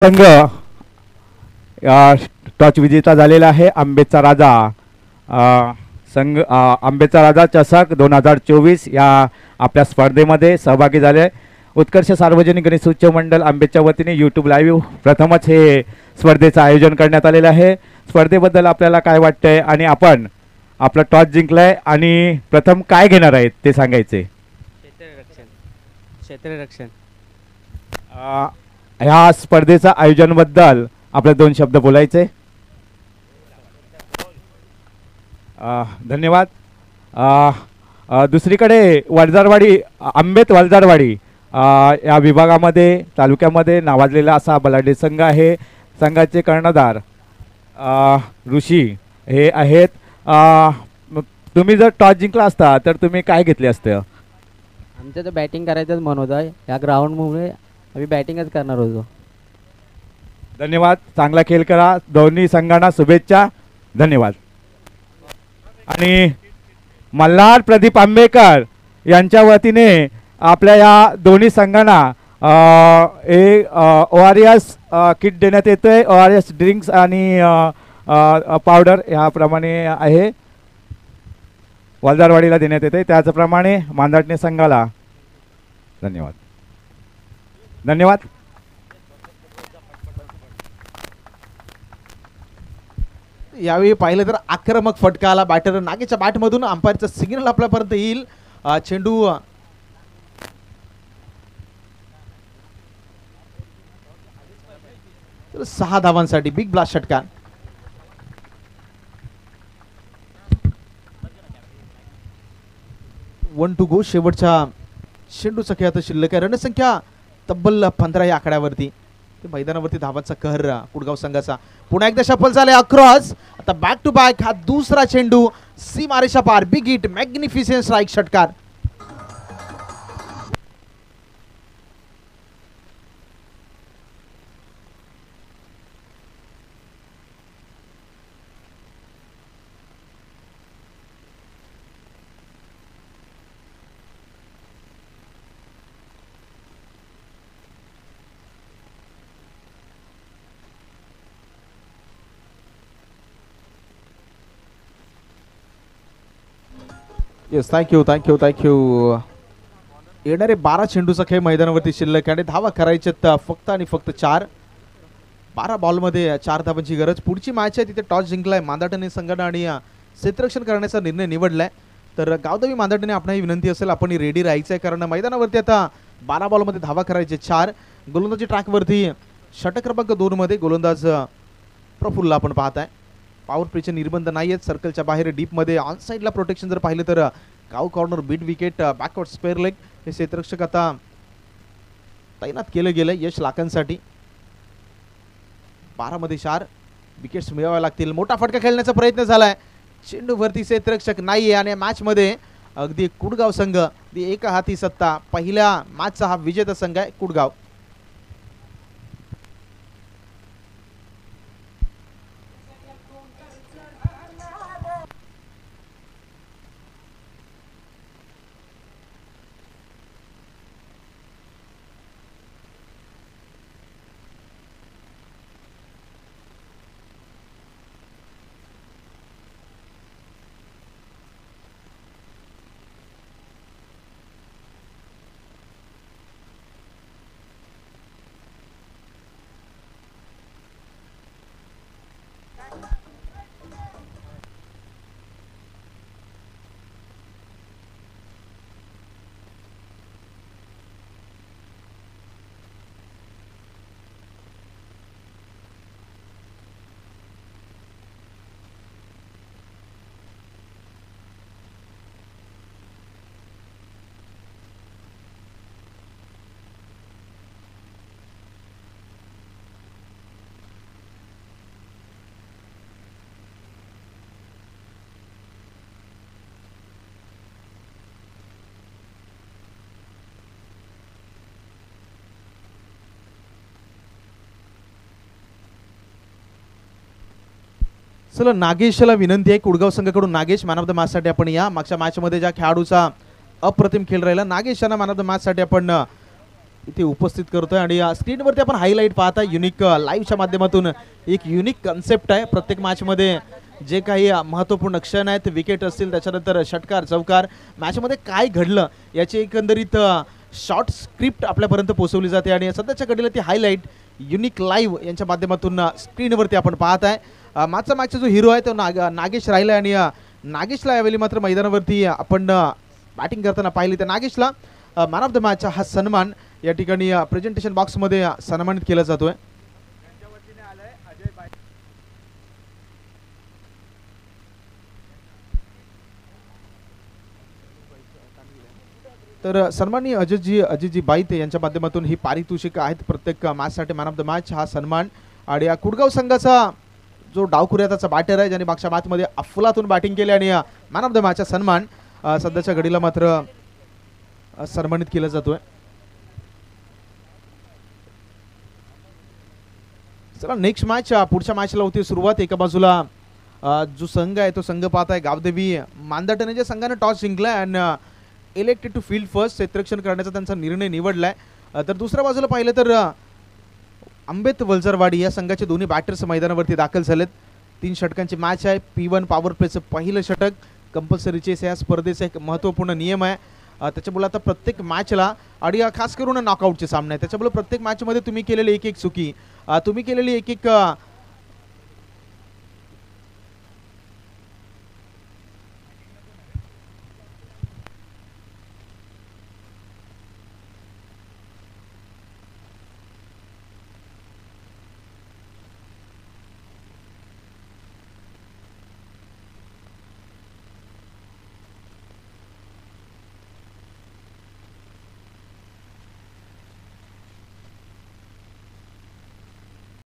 संघ टॉच विजेता झालेला आहे. आंबेचा राजा संघ आंबेचा राजा चषक 2024 या आपल्या स्पर्धेमध्ये सहभागी झाले. उत्कर्ष सार्वजनिक गणेश उत्सव मंडळ आंबेच्या वतीने यूट्यूब लाईव्ह प्रथमच हे स्पर्धेचं आयोजन करण्यात आलेलं आहे. स्पर्धेबद्दल आपल्याला काय वाटतंय आणि आपण आपला टॉस जिंकलाय आणि प्रथम काय घेणार आहेत ते सांगायचे. क्षेत्ररक्षण ह्या स्पर्धेच्या आयोजनाबद्दल आपले 2 शब्द बोलायचे. धन्यवाद. दुसरीकडे वलजारवाडी आंबेत वलजारवाडी या विभागामध्ये तालुक्यामध्ये नावाजलेला असा बलाढ्य संघ आहे. संघाचे कर्णधार ऋषी हे आहेत. तुम्ही जर टॉस जिंकला असता तर तुम्ही काय घेतले असते. आमचं तर बॅटिंग करायचंच मन होतं. या ग्राउंडमुळे आम्ही बॅटिंगच करणार होतो. धन्यवाद. चांगला खेळ करा. दोन्ही संघांना शुभेच्छा. धन्यवाद. आणि मल्हार प्रदीप आंबेकर यांच्या वतीने आपल्या या दोन्ही संघांना ORS किट देण्यात येतोय. ORS ड्रिंक्स आणि पावडर याप्रमाणे आहे वलजारवाडीला देण्यात येते. त्याचप्रमाणे मांदाटणे संघाला धन्यवाद. धन्यवाद. यावेळी पाहिलं तर आक्रमक फटका आला बॅटर नागेच्या बॅटमधून. अंपायरचा सिग्नल आपल्यापर्यंत येईल. चेंडू तर 6 धावांसाठी बिग ब्लास्ट षटकार. One two go. शेवटच्या चेंडूचा खेळ आता शिल्लक आहे. रणसंख्या तब्बल 15 या आकड्यावरती. मैदानावरती धावांचा कहर कुडगाव संघाचा. पुन्हा एकदा शफल झाले अक्रॉस. आता बॅक टू बॅक हा दुसरा चेंडू सीमारेषा पार. बिग हिट मॅग्निफिसेंट स्ट्राईक षटकार. Yes, thank you thank you thank you. येणारे 12 चेंडूचा खेळ मैदानावरती शिल्लक आणि धावा करायच्यात फक्त आणि फक्त 4. 12 बॉलमध्ये 4 धावांची गरज. पुढची मॅच आहे तिथे टॉस जिंकलाय मांदाटणे संघानं आणि क्षेत्ररक्षण करण्याचा निर्णय निवडलाय. तर गावदेवी मांदाटणे आपणाही विनंती असेल आपण रेडी राहायचं आहे कारण मैदानावरती आता 12 बॉलमध्ये धावा करायचे 4. गोलंदाजी ट्रॅकवरती षटक क्रमांक 2 मध्ये गोलंदाज प्रफुल्ल आपण पाहताय. पॉवर प्लेचे निर्बंध नाही आहेत. सर्कलच्या बाहेर डीपमध्ये ऑन साईडला प्रोटेक्शन जर पाहिलं तर काऊ कॉर्नर बीट विकेट बॅकवर्ड स्पेअर लेग हे क्षेत्ररक्षक आता तैनात केलं गेलं यश लाखांसाठी. 12 मध्ये 4 विकेट्स मिळवाव्या लागतील. मोठा फटका खेळण्याचा प्रयत्न झालाय. चेंडूवरती क्षेत्ररक्षक नाहीये आणि मॅच मध्ये अगदी कुडगाव संघ ती एका हाती सत्ता. पहिल्या मॅचचा हा विजेता संघ आहे कुडगाव. चला नागेशला विनंती आहे कुडगाव संघाकडून. Nagesh man of the match साठी आपण या. मागच्या मॅच मध्ये ज्या खेळाडूचा अप्रतिम खेळ राहिला नागेश यांना मॅन ऑफ द मॅच साठी आपण इथे उपस्थित करतोय आणि स्क्रीनवरती आपण हायलाईट पाहता युनिक लाईव्हच्या माध्यमातून एक युनिक कन्सेप्ट आहे. प्रत्येक मॅचमध्ये जे काही महत्त्वपूर्ण क्षण आहेत, विकेट असतील, त्याच्यानंतर षटकार चौकार, मॅचमध्ये काय घडलं याची एकंदरीत शॉर्ट स्क्रिप्ट आपल्यापर्यंत पोहोचवली जाते आणि सध्याच्या घडीला ती हायलाईट युनिक लाईव्ह यांच्या माध्यमातून स्क्रीनवरती आपण पाहत आहे. मागचा जो हिरो आहे तो नागेश राहिला आणि नागेशला यावेळी मात्र मैदानावरती आपण बॅटिंग करताना पाहिली. तर नागेशला मॅन ऑफ द मॅच हा सन्मान या ठिकाणी प्रेझेंटेशन बॉक्समध्ये सन्मानित केला जातोय. तर सन्माननीय अजयजी बाईते यांच्या माध्यमातून ही पारितोषिक आहेत प्रत्येक मॅचसाठी. मॅन ऑफ द मॅच हा सन्मान आणि कुडगाव संघाचा जो डावखुऱ्याचा बॅटर आहे ज्याने मागच्या मॅचमध्ये अफलातून बॅटिंग केली आणि मॅन ऑफ द मॅचचा सन्मान सध्याच्या घडीला मात्र सन्मानित केला जातोय. चला नेक्स्ट मॅच, पुढच्या मॅचला होती सुरुवात. एका बाजूला जो संघ आहे तो संघ पाहत आहे गावदेवी मांदाटणे. ज्या संघाने टॉस जिंकलाय आणि इलेक्टेड टू फील्ड फर्स्ट, क्षेत्ररक्षण करण्याचा त्यांचा निर्णय निवडलाय. तर दुसऱ्या बाजूला पाहिलं तर आंबेत वलजरवाडी या संघाचे दोन्ही बॅटर्स मैदानावरती दाखल झालेत. 3 षटकांची मॅच आहे. P1 पॉवर प्लेचं पहिलं षटक कंपल्सरी चेस या स्पर्धेचा एक महत्त्वपूर्ण नियम आहे. त्याच्यामुळे आता प्रत्येक मॅचला आणि खास करून नॉकआउटचे सामने आहे, त्याच्यामुळे प्रत्येक मॅचमध्ये तुम्ही केलेली एक चुकी, तुम्ही केलेली एक